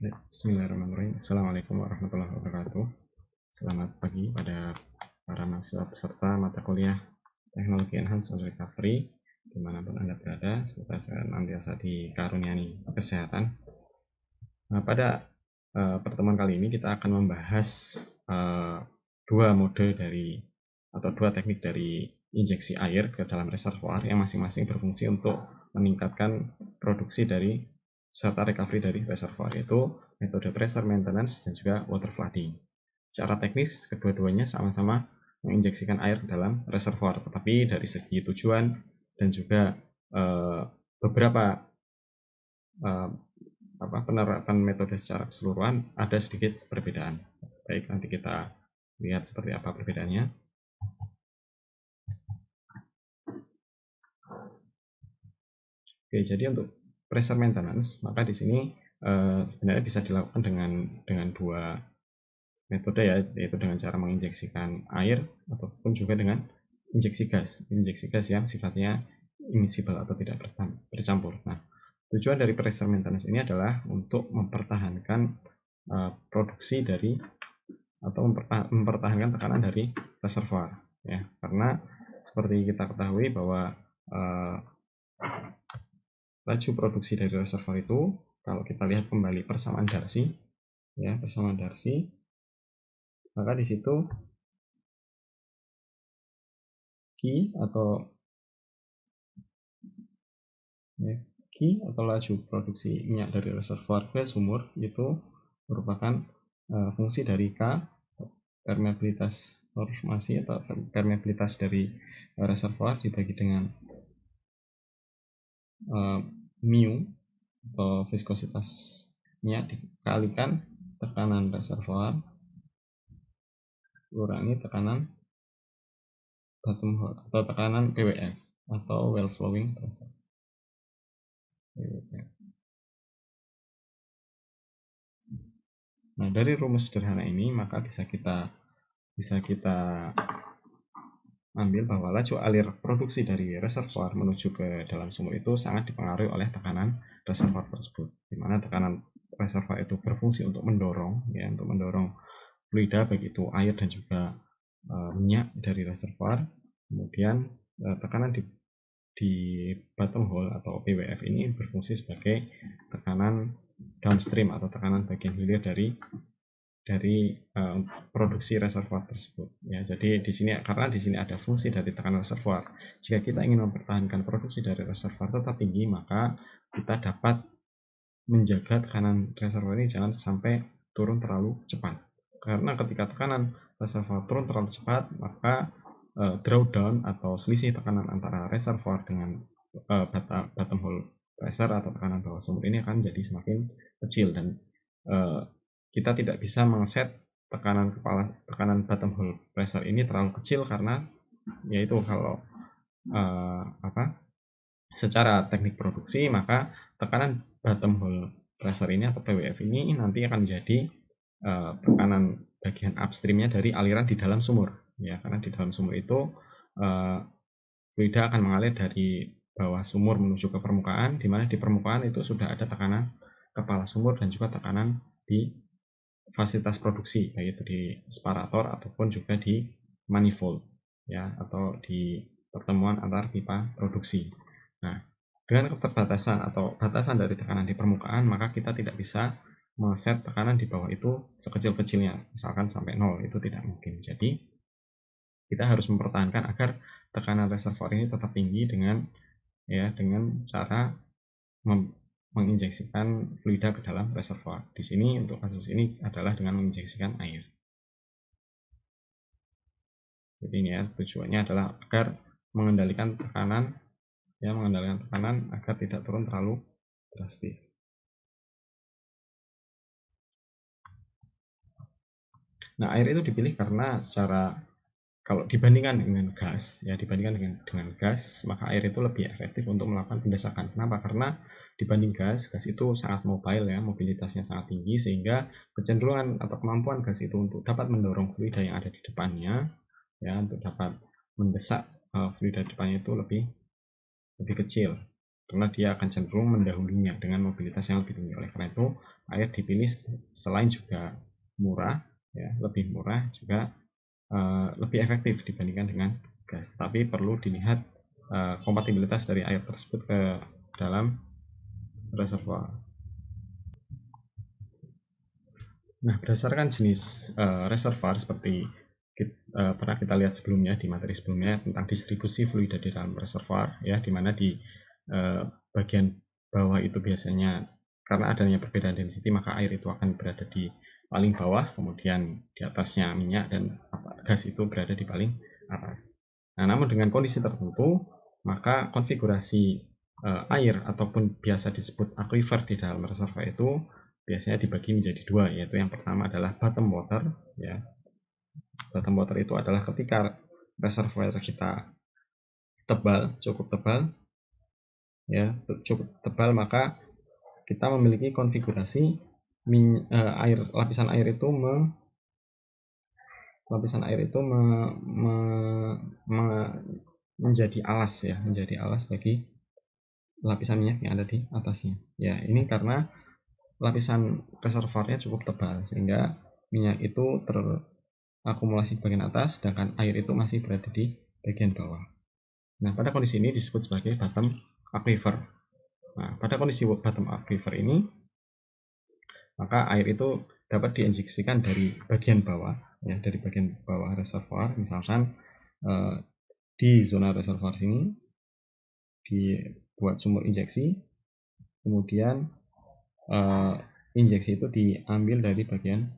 Bismillahirrahmanirrahim. Assalamualaikum warahmatullahi wabarakatuh. Selamat pagi pada para mahasiswa peserta mata kuliah Teknologi Enhanced Recovery dimanapun Anda berada. Semoga senantiasa dikaruniai kesehatan. Nah, pada pertemuan kali ini kita akan membahas dua mode dari atau dua teknik dari injeksi air ke dalam reservoir yang masing-masing berfungsi untuk meningkatkan produksi dari serta recovery dari reservoir, yaitu metode pressure maintenance dan juga water flooding. Secara teknis kedua-duanya sama-sama menginjeksikan air ke dalam reservoir, tetapi dari segi tujuan dan juga beberapa penerapan metode secara keseluruhan ada sedikit perbedaan. Baik, nanti kita lihat seperti apa perbedaannya. Oke, jadi untuk pressure maintenance, maka di sini sebenarnya bisa dilakukan dengan dua metode ya, yaitu dengan cara menginjeksikan air ataupun juga dengan injeksi gas yang sifatnya immiscible atau tidak bercampur. Nah, tujuan dari pressure maintenance ini adalah untuk mempertahankan produksi dari atau mempertahankan tekanan dari reservoir ya, karena seperti kita ketahui bahwa laju produksi dari reservoir itu, kalau kita lihat kembali persamaan Darcy ya, maka di situ Q atau laju produksi minyak dari reservoir ke sumur itu merupakan fungsi dari K, permeabilitas formasi atau permeabilitas dari reservoir dibagi dengan mu atau viskositas minyak dikalikan tekanan reservoir kurangi tekanan bottom hole atau tekanan PWF atau well flowing pressure. Nah, dari rumus sederhana ini maka bisa kita ambil bahwa laju alir produksi dari reservoir menuju ke dalam sumur itu sangat dipengaruhi oleh tekanan reservoir tersebut, di mana tekanan reservoir itu berfungsi untuk mendorong fluida baik itu air dan juga minyak dari reservoir. Kemudian tekanan di bottom hole atau PWF ini berfungsi sebagai tekanan downstream atau tekanan bagian hilir dari produksi reservoir tersebut ya. Jadi di sini karena di sini ada fungsi dari tekanan reservoir, jika kita ingin mempertahankan produksi dari reservoir tetap tinggi, maka kita dapat menjaga tekanan reservoir ini jangan sampai turun terlalu cepat, karena ketika tekanan reservoir turun terlalu cepat maka drawdown atau selisih tekanan antara reservoir dengan bottom hole pressure atau tekanan bawah sumur ini akan jadi semakin kecil, dan kita tidak bisa mengset tekanan bottom hole pressure ini terlalu kecil, karena yaitu kalau secara teknik produksi maka tekanan bottom hole pressure ini atau PWF ini nanti akan menjadi tekanan bagian upstreamnya dari aliran di dalam sumur ya, karena di dalam sumur itu fluida akan mengalir dari bawah sumur menuju ke permukaan, di mana di permukaan itu sudah ada tekanan kepala sumur dan juga tekanan di fasilitas produksi, baik itu di separator ataupun juga di manifold ya, atau di pertemuan antar pipa produksi. Nah, dengan keterbatasan atau batasan dari tekanan di permukaan, maka kita tidak bisa men-set tekanan di bawah itu sekecil-kecilnya, misalkan sampai 0, itu tidak mungkin. Jadi kita harus mempertahankan agar tekanan reservoir ini tetap tinggi dengan cara menginjeksikan fluida ke dalam reservoir. Di sini untuk kasus ini adalah dengan menginjeksikan air. Jadi ini ya, tujuannya adalah agar mengendalikan tekanan agar tidak turun terlalu drastis. Nah, air itu dipilih karena kalau dibandingkan dengan gas, maka air itu lebih efektif untuk melakukan pendesakan. Kenapa? Karena dibanding gas itu sangat mobile ya, mobilitasnya sangat tinggi, sehingga kecenderungan atau kemampuan gas itu untuk dapat mendorong fluida yang ada di depannya ya, untuk dapat mendesak fluida depannya itu lebih kecil. karena dia akan cenderung mendahulunya dengan mobilitas yang lebih tinggi. Oleh karena itu, air dipilih selain juga murah, ya, lebih murah, juga lebih efektif dibandingkan dengan gas. Tapi perlu dilihat kompatibilitas dari air tersebut ke dalam reservoir. Nah, berdasarkan jenis reservoir seperti pernah kita lihat sebelumnya di materi sebelumnya tentang distribusi fluida di dalam reservoir, ya, di mana di bagian bawah itu biasanya karena adanya perbedaan density maka air itu akan berada di paling bawah, kemudian di atasnya minyak dan gas itu berada di paling atas. Nah, namun dengan kondisi tertentu maka konfigurasi air ataupun biasa disebut aquifer di dalam reservoir itu biasanya dibagi menjadi dua, yaitu yang pertama adalah bottom water, ya. Bottom water itu adalah ketika reservoir kita tebal, cukup tebal, ya, cukup tebal, maka kita memiliki konfigurasi lapisan air itu menjadi alas, ya, menjadi alas bagi lapisan minyak yang ada di atasnya. Ya, ini karena lapisan reservoirnya cukup tebal sehingga minyak itu terakumulasi di bagian atas, sedangkan air itu masih berada di bagian bawah. Nah, pada kondisi ini disebut sebagai bottom aquifer. Nah, pada kondisi bottom aquifer ini, maka air itu dapat diinjeksikan dari bagian bawah, ya, dari bagian bawah reservoir. Misalkan di zona reservoir sini dibuat sumur injeksi, kemudian injeksi itu diambil dari bagian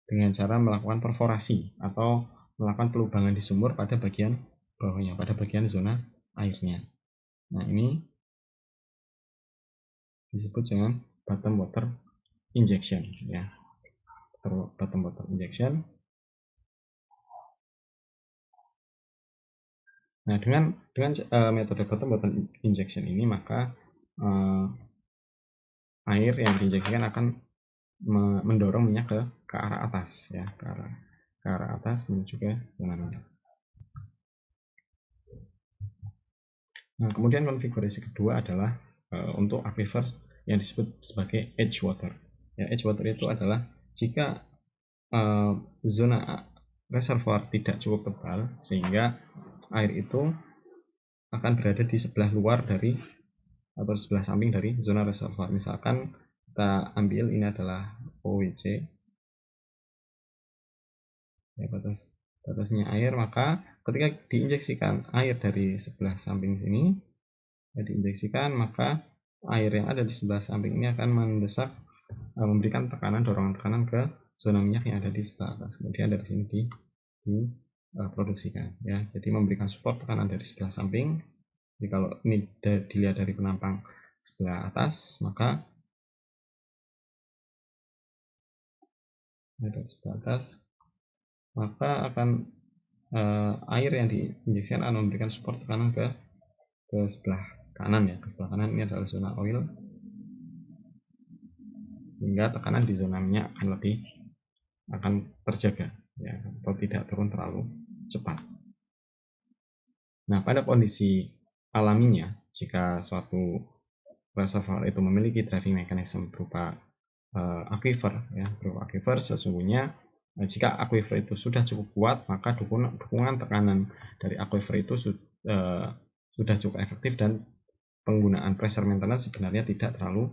dengan cara melakukan perforasi atau melakukan pelubangan di sumur pada bagian bawahnya, pada bagian zona airnya. Nah, ini disebut dengan bottom water injection, ya. Bottom water injection. Nah, dengan metode bottom water injection ini maka air yang diinjeksikan akan mendorong minyak ke arah atas, ya, ke arah atas menuju ke zona minyak. Nah, kemudian konfigurasi kedua adalah untuk aquifer yang disebut sebagai edge water. Ya, edge water itu adalah jika zona reservoir tidak cukup tebal sehingga air itu akan berada di sebelah luar dari atau sebelah samping dari zona reservoir. Misalkan kita ambil ini adalah OWC, ya, batasnya air, maka ketika diinjeksikan air dari sebelah samping sini, ya, diinjeksikan, maka air yang ada di sebelah samping ini akan mendesak, memberikan dorongan tekanan ke zona minyak yang ada di sebelah atas. Kemudian dari sini diproduksikan, ya, jadi memberikan support tekanan dari sebelah samping. Jadi kalau ini dilihat dari penampang sebelah atas, maka dari sebelah atas, maka akan air yang diinjeksikan akan memberikan support tekanan ke sebelah kanan, ya. Ke sebelah kanan ini adalah zona oil, hingga tekanan di zona minyak akan terjaga, ya, atau tidak turun terlalu cepat. Nah, pada kondisi alaminya, jika suatu reservoir itu memiliki driving mechanism berupa aquifer, ya, berupa aquifer, sesungguhnya jika aquifer itu sudah cukup kuat, maka dukungan tekanan dari aquifer itu sudah cukup efektif dan penggunaan pressure maintenance sebenarnya tidak terlalu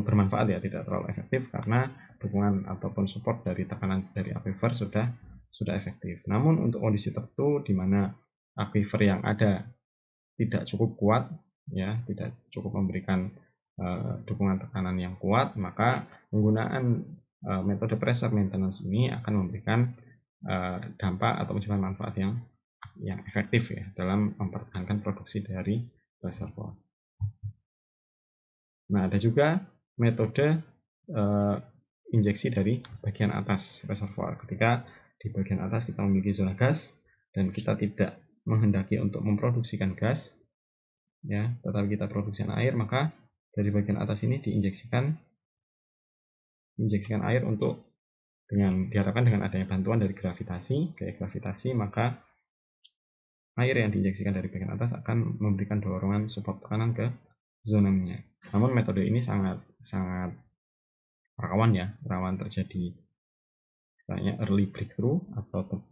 bermanfaat, ya, tidak terlalu efektif karena dukungan ataupun support dari tekanan dari aquifer sudah efektif. Namun untuk kondisi tertentu di mana aquifer yang ada tidak cukup kuat, ya, tidak cukup memberikan dukungan tekanan yang kuat, maka penggunaan metode pressure maintenance ini akan memberikan dampak atau manfaat yang efektif, ya, dalam mempertahankan produksi dari reservoir. Nah, ada juga metode injeksi dari bagian atas reservoir. Ketika di bagian atas kita memiliki zona gas dan kita tidak menghendaki untuk memproduksikan gas, ya, tetapi kita produksikan air, maka dari bagian atas ini diinjeksikan air untuk diharapkan dengan adanya bantuan dari gaya gravitasi, maka air yang diinjeksikan dari bagian atas akan memberikan dorongan support tekanan ke zona minyak. Namun metode ini sangat rawan terjadi istilahnya early breakthrough, atau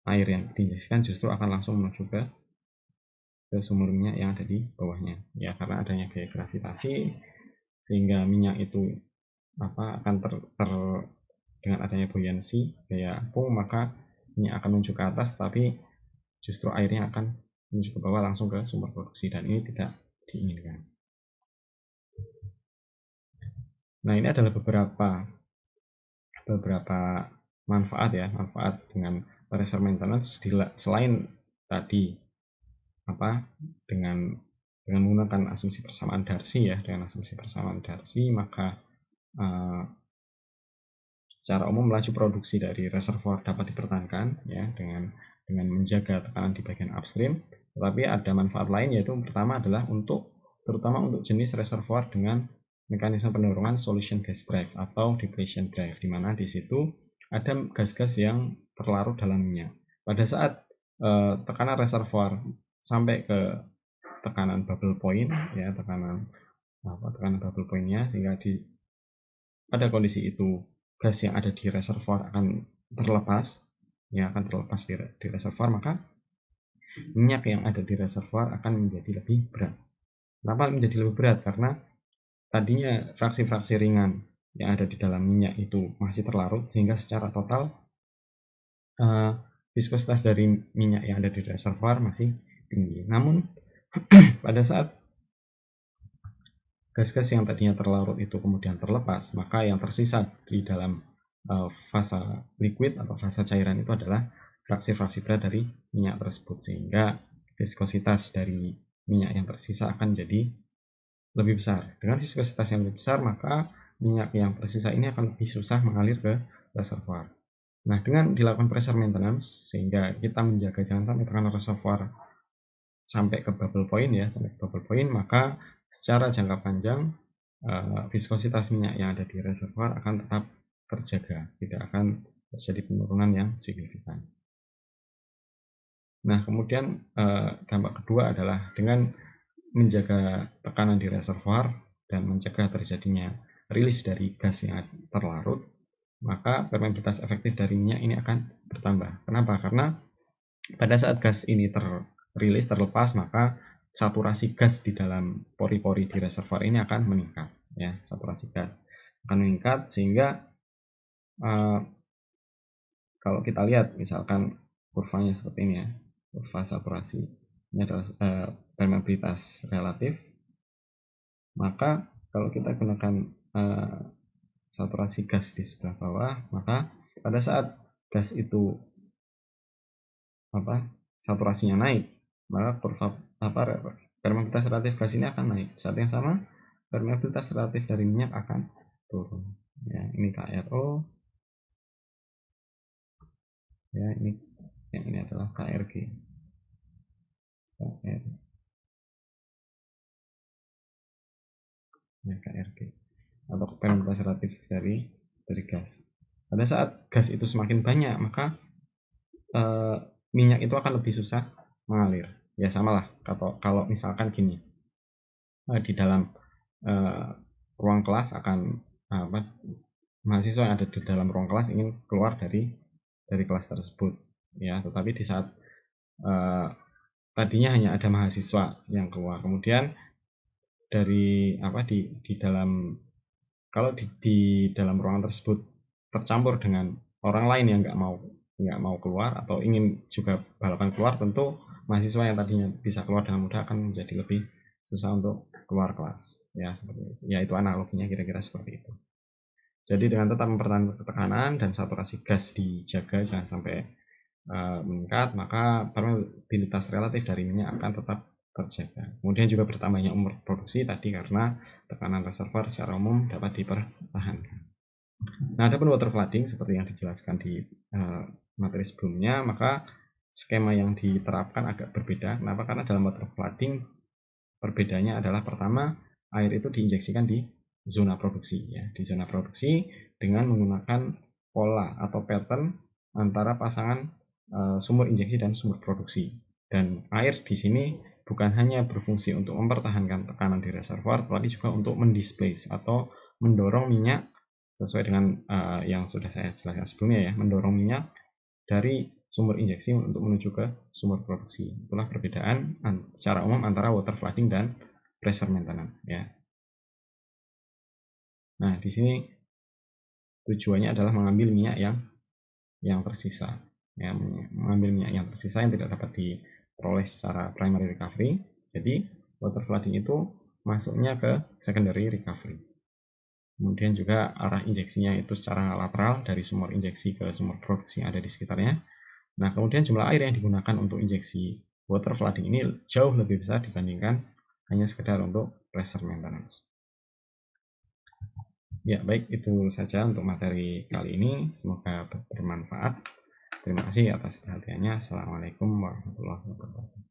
air yang diinjeksikan justru akan langsung menuju ke sumur minyak yang ada di bawahnya, ya, karena adanya gaya gravitasi sehingga minyak itu akan dengan adanya buoyancy gaya apung, maka minyak akan menuju ke atas, tapi justru airnya akan menuju ke bawah langsung ke sumber produksi, dan ini tidak diinginkan. Nah, ini adalah beberapa manfaat dengan pressure maintenance selain tadi dengan menggunakan asumsi persamaan Darcy, maka secara umum laju produksi dari reservoir dapat dipertahankan, ya, dengan menjaga tekanan di bagian upstream. Tetapi ada manfaat lain, yaitu pertama adalah terutama untuk jenis reservoir dengan mekanisme penurunan solution gas drive atau depletion drive, di mana di situ ada gas-gas yang terlarut dalam minyak. Pada saat tekanan reservoir sampai ke tekanan bubble point, ya, tekanan bubble pointnya, sehingga pada kondisi itu gas yang ada di reservoir akan terlepas di reservoir, maka minyak yang ada di reservoir akan menjadi lebih berat. Kenapa menjadi lebih berat? Karena tadinya fraksi-fraksi ringan yang ada di dalam minyak itu masih terlarut, sehingga secara total viskositas dari minyak yang ada di reservoir masih tinggi. Namun pada saat gas-gas yang tadinya terlarut itu kemudian terlepas, maka yang tersisa di dalam fase liquid atau fase cairan itu adalah fraksi-fraksi berat dari minyak tersebut, sehingga viskositas dari minyak yang tersisa akan jadi lebih besar. Dengan viskositas yang lebih besar, maka minyak yang tersisa ini akan lebih susah mengalir ke reservoir. Nah, dengan dilakukan pressure maintenance, sehingga kita menjaga jangan sampai tekanan reservoir sampai ke bubble point, maka secara jangka panjang viskositas minyak yang ada di reservoir akan tetap terjaga, tidak akan terjadi penurunan yang signifikan. Nah, kemudian dampak kedua adalah dengan menjaga tekanan di reservoir dan mencegah terjadinya rilis dari gas yang terlarut, maka permeabilitas efektif dari minyak ini akan bertambah. Kenapa? Karena pada saat gas ini terlepas, maka saturasi gas di dalam pori-pori di reservoir ini akan meningkat, ya, saturasi gas akan meningkat, sehingga kalau kita lihat misalkan kurvanya seperti ini, ya, kurva saturasi ini adalah permeabilitas relatif. Maka kalau kita gunakan saturasi gas di sebelah bawah, maka pada saat gas itu saturasinya naik, maka kurva permeabilitas relatif gas ini akan naik. Saat yang sama, permeabilitas relatif dari minyak akan turun. Ya, ini KRO. Ya, ini adalah KRG. KRG atau permeabilitas relatif dari gas. Pada saat gas itu semakin banyak, maka minyak itu akan lebih susah mengalir. Ya, samalah kalau misalkan gini, di dalam ruang kelas akan mahasiswa yang ada di dalam ruang kelas ingin keluar dari kelas tersebut, ya, tetapi di saat tadinya hanya ada mahasiswa yang keluar, kemudian di dalam ruangan tersebut tercampur dengan orang lain yang nggak mau keluar atau ingin juga balapan keluar, tentu mahasiswa yang tadinya bisa keluar dengan mudah akan menjadi lebih susah untuk keluar kelas, ya, seperti itu. Ya, itu analoginya kira-kira seperti itu. Jadi dengan tetap mempertahankan tekanan dan saturasi gas dijaga jangan sampai meningkat, maka permeabilitas relatif dari minyak akan tetap terjaga. Kemudian juga bertambahnya umur produksi tadi karena tekanan reservoir secara umum dapat dipertahankan. Nah, ada pun water flooding seperti yang dijelaskan di materi sebelumnya, maka skema yang diterapkan agak berbeda. Kenapa? Karena dalam water flooding perbedaannya adalah pertama, air itu diinjeksikan di zona produksi, ya, di zona produksi dengan menggunakan pola atau pattern antara pasangan sumur injeksi dan sumur produksi. Dan air di sini bukan hanya berfungsi untuk mempertahankan tekanan di reservoir, tetapi juga untuk mendisplace atau mendorong minyak sesuai dengan yang sudah saya jelaskan sebelumnya ya, mendorong minyak dari sumber injeksi untuk menuju ke sumber produksi. Itulah perbedaan secara umum antara water flooding dan pressure maintenance ya. Nah, di sini tujuannya adalah mengambil minyak yang tersisa. Ya, mengambil minyak yang tersisa yang tidak dapat diperoleh secara primary recovery. Jadi, water flooding itu masuknya ke secondary recovery. Kemudian juga arah injeksinya itu secara lateral dari sumber injeksi ke sumber produksi yang ada di sekitarnya. Nah, kemudian jumlah air yang digunakan untuk injeksi water flooding ini jauh lebih besar dibandingkan hanya sekedar untuk pressure maintenance. Ya, baik, itu saja untuk materi kali ini. Semoga bermanfaat. Terima kasih atas perhatiannya. Assalamualaikum warahmatullahi wabarakatuh.